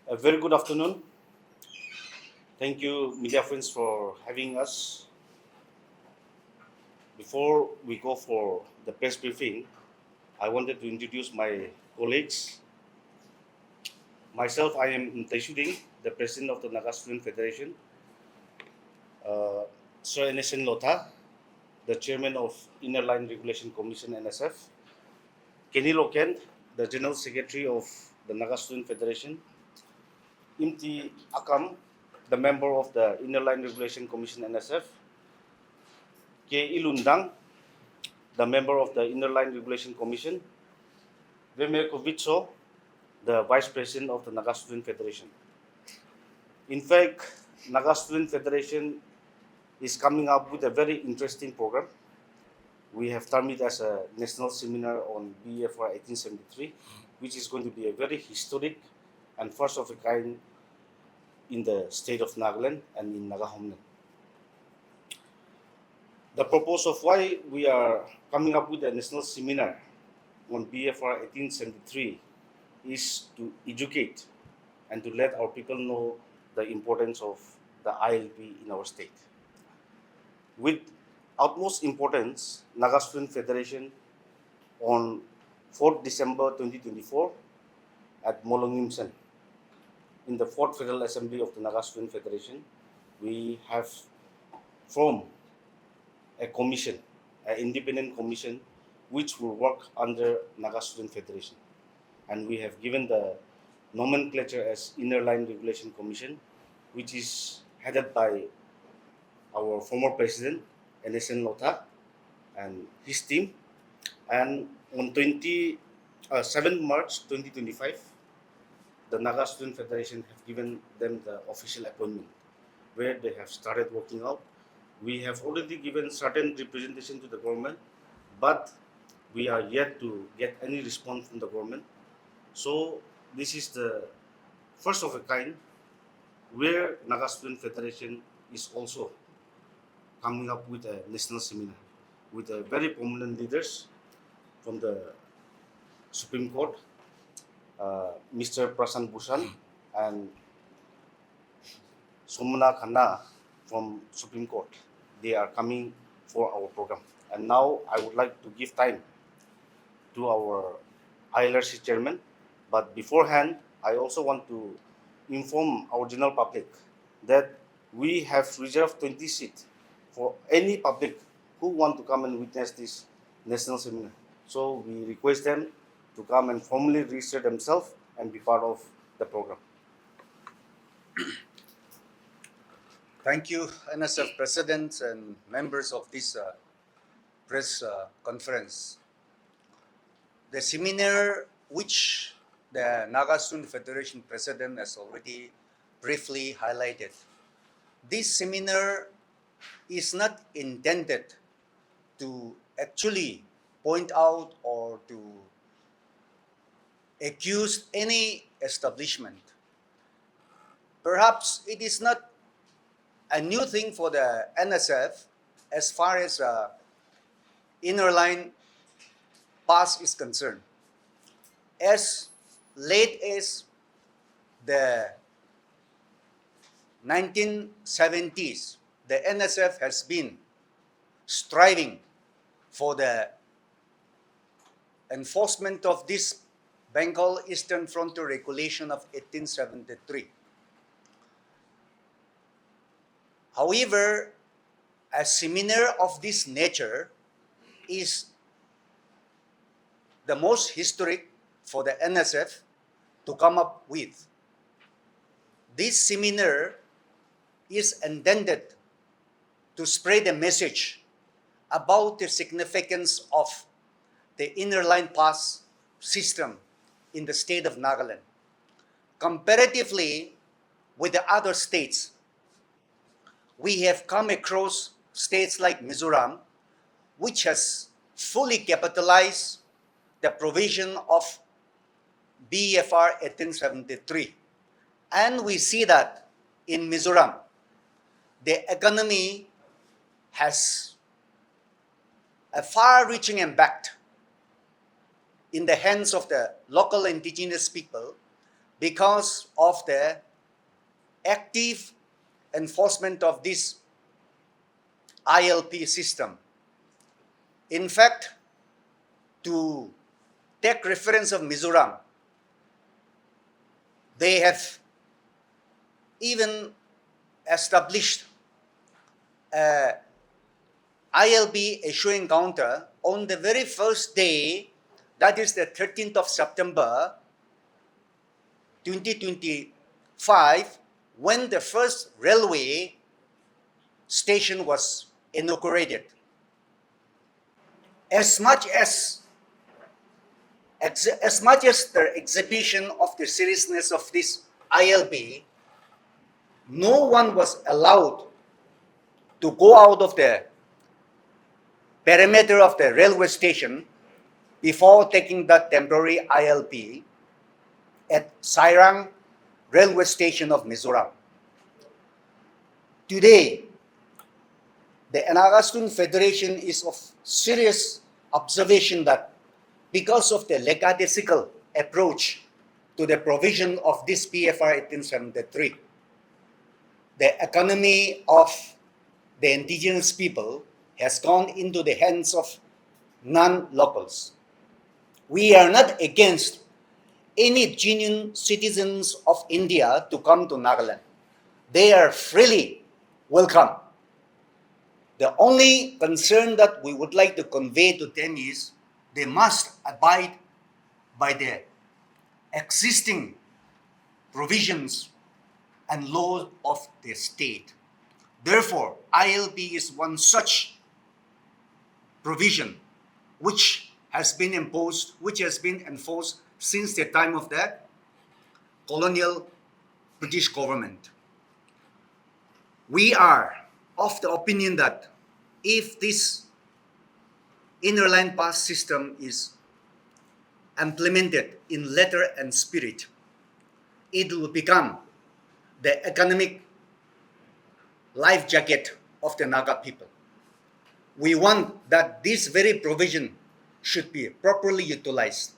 A very good afternoon. Thank you, media friends, for having us. Before we go for the press briefing, I wanted to introduce my colleagues. Myself, I am Taishuding, the president of the Naga Student Federation. Sir NSN Lotha, the chairman of Inner Line Regulation Commission NSF. Kenny Loken, the general secretary of the Naga Student Federation. Imti Akam, the member of the Inner Line Regulation Commission NSF. K. Ilundang, the member of the Inner Line Regulation Commission, Vemerkovitso, the vice president of the Naga Student Federation. In fact, Naga Student Federation is coming up with a very interesting program. We have termed it as a national seminar on Befr 1873, which is going to be a very historic and first of a kind in the state of Nagaland and in Naga homeland. The purpose of why we are coming up with a national seminar on Befr 1873 is to educate and to let our people know the importance of the ILP in our state. With utmost importance, Naga Student Federation on 4th December 2024 at Molongimsen in the 4th Federal Assembly of the Naga Student Federation, we have formed a commission, an independent commission, which will work under Naga Student Federation. And we have given the nomenclature as Inner Line Regulation Commission, which is headed by our former president, NSN Lotha, and his team. And on 7 March 2025, the Naga Student Federation have given them the official appointment, where they have started working out. We have already given certain representation to the government, but we are yet to get any response from the government. So this is the first of a kind where Naga Student Federation is also coming up with a national seminar with a very prominent leaders from the Supreme Court, Mr. Prasan Bhushan and Somana Khanna from Supreme Court. They are coming for our program. And now I would like to give time to our Ilrc chairman. But beforehand, I also want to inform our general public that we have reserved 20 seats for any public who want to come and witness this national seminar. So we request them to come and formally register themselves and be part of the program. Thank you, NSF presidents and members of this press conference. The seminar, which the Naga Student Federation president has already briefly highlighted, this seminar is not intended to actually point out or to accuse any establishment. Perhaps it is not a new thing for the NSF as far as inner line pass is concerned. As late as the 1970s, the NSF has been striving for the enforcement of this Bengal Eastern Frontier Regulation of 1873. However, a seminar of this nature is the most historic for the NSF to come up with. This seminar is intended to spread a message about the significance of the inner line pass system in the state of Nagaland. Comparatively with the other states, we have come across states like Mizoram, which has fully capitalized the provision of BFR 1873. And we see that in Mizoram, the economy has a far-reaching impact in the hands of the local indigenous people, because of the active enforcement of this ILP system. In fact, to take reference of Mizoram, they have even established a ILB issuing counter on the very first day, that is the 13th of September 2025, when the first railway station was inaugurated. As much as the exhibition of the seriousness of this ILB, no one was allowed to go out of the perimeter of the railway station before taking that temporary ILP at Sairang railway station of Mizoram. Today, the Anagastun Federation is of serious observation that because of the lackadaisical approach to the provision of this Befr 1873, the economy of the indigenous people has gone into the hands of non-locals. We are not against any genuine citizens of India to come to Nagaland. They are freely welcome. The only concern that we would like to convey to them is they must abide by the existing provisions and laws of the state. Therefore, ILP is one such provision which has been enforced since the time of the colonial British government. We are of the opinion that if this inner line pass system is implemented in letter and spirit, it will become the economic life jacket of the Naga people. We want that this very provision should be properly utilized.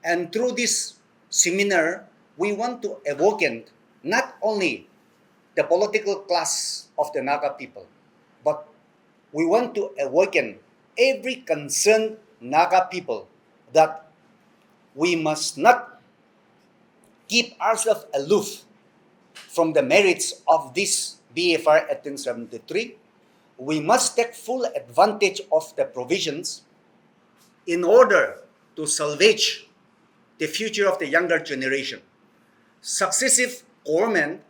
And through this seminar, we want to awaken not only the political class of the Naga people, but we want to awaken every concerned Naga people that we must not keep ourselves aloof from the merits of this Befr 1873. We must take full advantage of the provisions in order to salvage the future of the younger generation. Successive government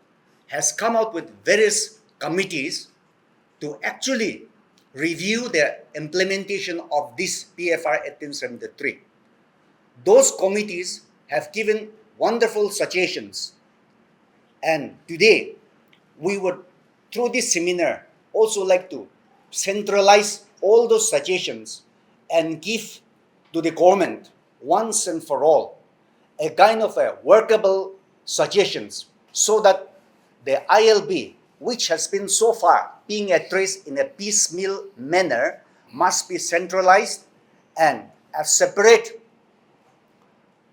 has come out with various committees to actually review the implementation of this Befr 1873. Those committees have given wonderful suggestions, and today we would, through this seminar, also like to centralize all those suggestions and give to the government once and for all a kind of a workable suggestions so that the ILB, which has been so far being addressed in a piecemeal manner, must be centralized and a separate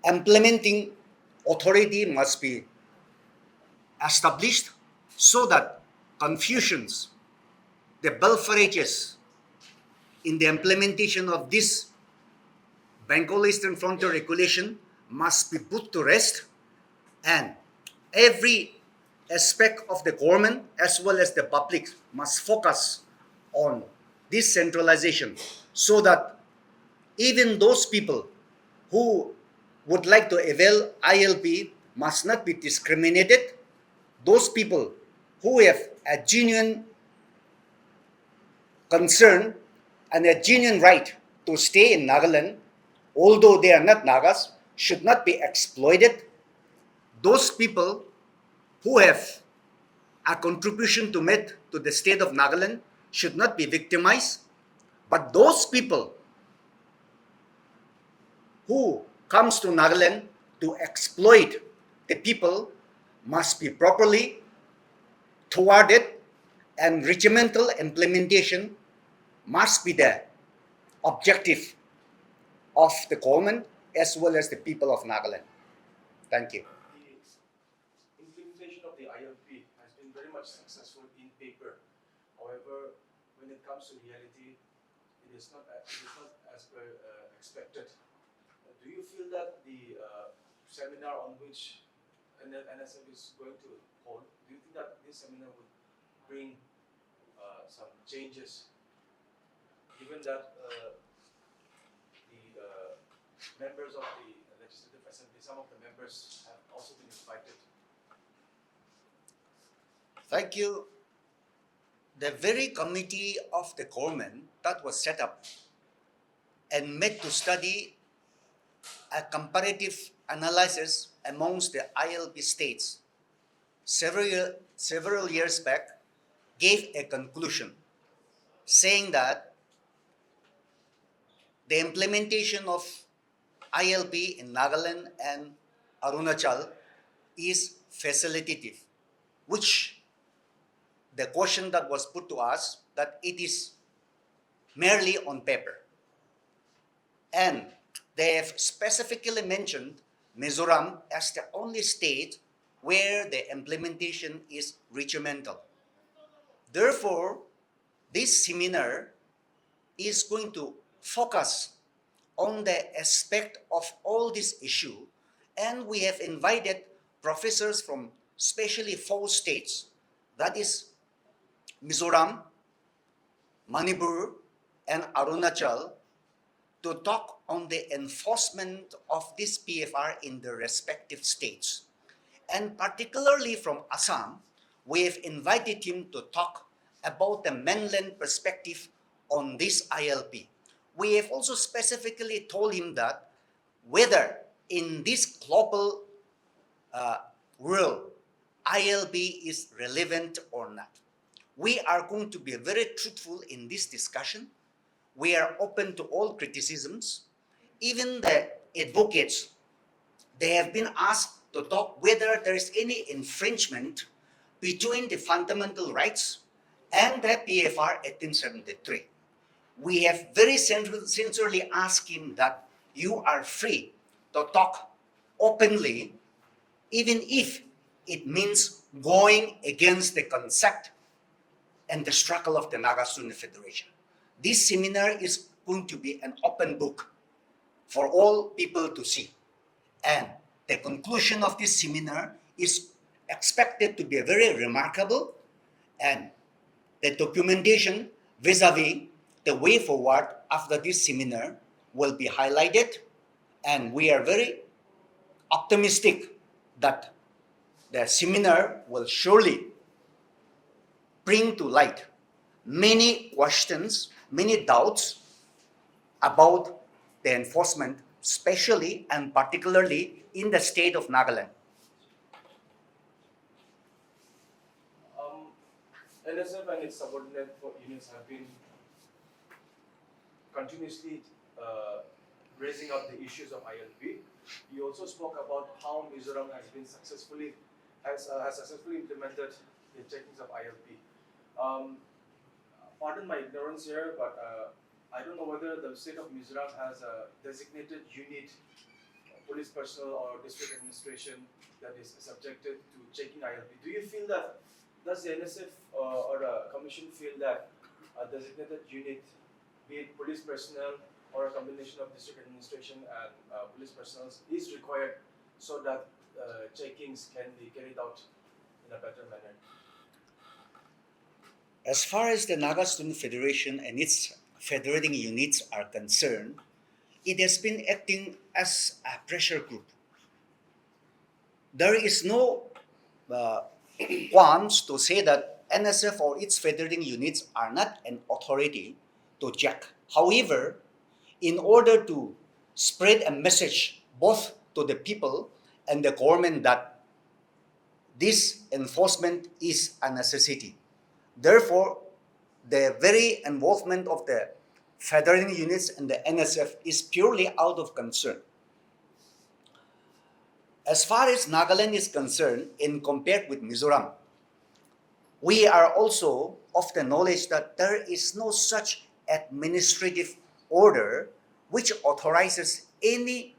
implementing authority must be established so that confusions, the belferages in the implementation of this Bengal Eastern Frontier Regulation must be put to rest, and every aspect of the government as well as the public must focus on this centralization so that even those people who would like to avail ILP must not be discriminated. Those people who have a genuine concern and a genuine right to stay in Nagaland, although they are not Nagas, should not be exploited. Those people who have a contribution to make to the state of Nagaland should not be victimized. But those people who comes to Nagaland to exploit the people must be properly thwarted, and regimental implementation must be the objective of the government as well as the people of Nagaland. Thank you. implementation of the ILP has been very much successful in paper. However, when it comes to reality, it is not as per expected. Do you feel that the seminar on which NSF is going to hold, do you think that this seminar would bring some changes, given that the members of the Legislative Assembly, some of the members have also been invited? Thank you. The very committee of the government that was set up and made to study a comparative analysis amongst the ILP states several years back gave a conclusion saying that the implementation of ILP in Nagaland and Arunachal is facilitative, which the question that was put to us that it is merely on paper. And they have specifically mentioned Mizoram as the only state where the implementation is regimental. Therefore, this seminar is going to focus on the aspect of all this issue, and we have invited professors from especially 4 states, that is Mizoram, Manipur, and Arunachal, to talk on the enforcement of this PFR in the respective states. And particularly from Assam, we have invited him to talk about the mainland perspective on this ILP. We have also specifically told him that whether in this global world ILP is relevant or not. We are going to be very truthful in this discussion. We are open to all criticisms. Even the advocates, they have been asked to talk whether there is any infringement between the fundamental rights and the PFR 1873. We have very sincerely asked him that you are free to talk openly, even if it means going against the concept and the struggle of the Naga Student Federation. This seminar is going to be an open book for all people to see. And the conclusion of this seminar is expected to be very remarkable, and the documentation vis-a-vis the way forward after this seminar will be highlighted, and we are very optimistic that the seminar will surely bring to light many questions, many doubts about the enforcement, especially and particularly in the state of Nagaland. NSF and its subordinate units have been continuously raising up the issues of ILP. You also spoke about how Mizoram has successfully implemented the techniques of ILP. Pardon my ignorance here, but I don't know whether the state of Mizoram has a designated unit, police personnel or district administration that is subjected to checking ILP. Do you feel that, does the NSF or the commission feel that a designated unit, be it police personnel or a combination of district administration and police personnel, is required so that checkings can be carried out in a better manner? As far as the Naga Student Federation and its federating units are concerned, it has been acting as a pressure group. There is no qualms to say that NSF or its federating units are not an authority to check. However, in order to spread a message both to the people and the government that this enforcement is a necessity, therefore, the very involvement of the federating units and the NSF is purely out of concern. As far as Nagaland is concerned, in compared with Mizoram, we are also of the knowledge that there is no such administrative order which authorizes any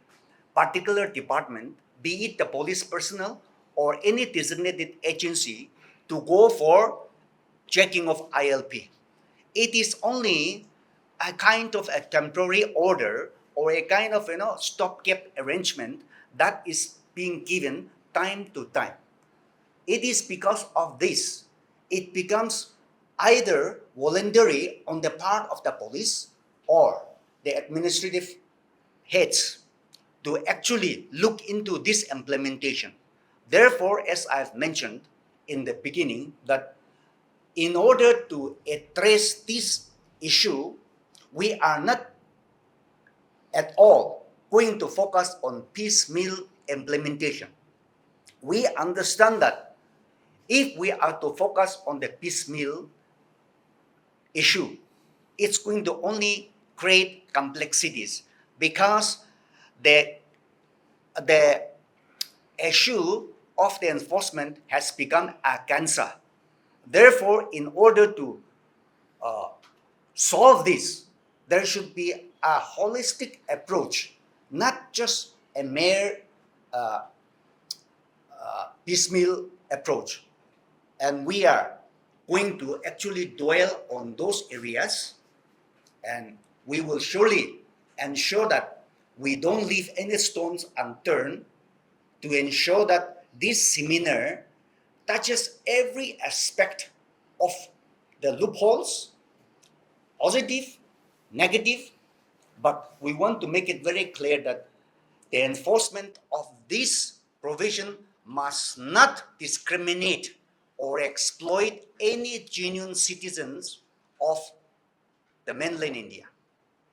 particular department, be it the police personnel or any designated agency to go for checking of ILP. It is only a kind of a temporary order or a kind of stopgap arrangement that is being given time to time. It is because of this, it becomes either voluntary on the part of the police or the administrative heads to actually look into this implementation. Therefore, as I've mentioned in the beginning, that in order to address this issue, we are not at all going to focus on piecemeal implementation. We understand that if we are to focus on the piecemeal issue, it's going to only create complexities because the issue of the enforcement has become a cancer. Therefore, in order to solve this, there should be a holistic approach, not just a mere piecemeal approach. And we are going to actually dwell on those areas, and we will surely ensure that we don't leave any stones unturned to ensure that this seminar touches every aspect of the loopholes, positive, negative, but we want to make it very clear that the enforcement of this provision must not discriminate or exploit any genuine citizens of the mainland India.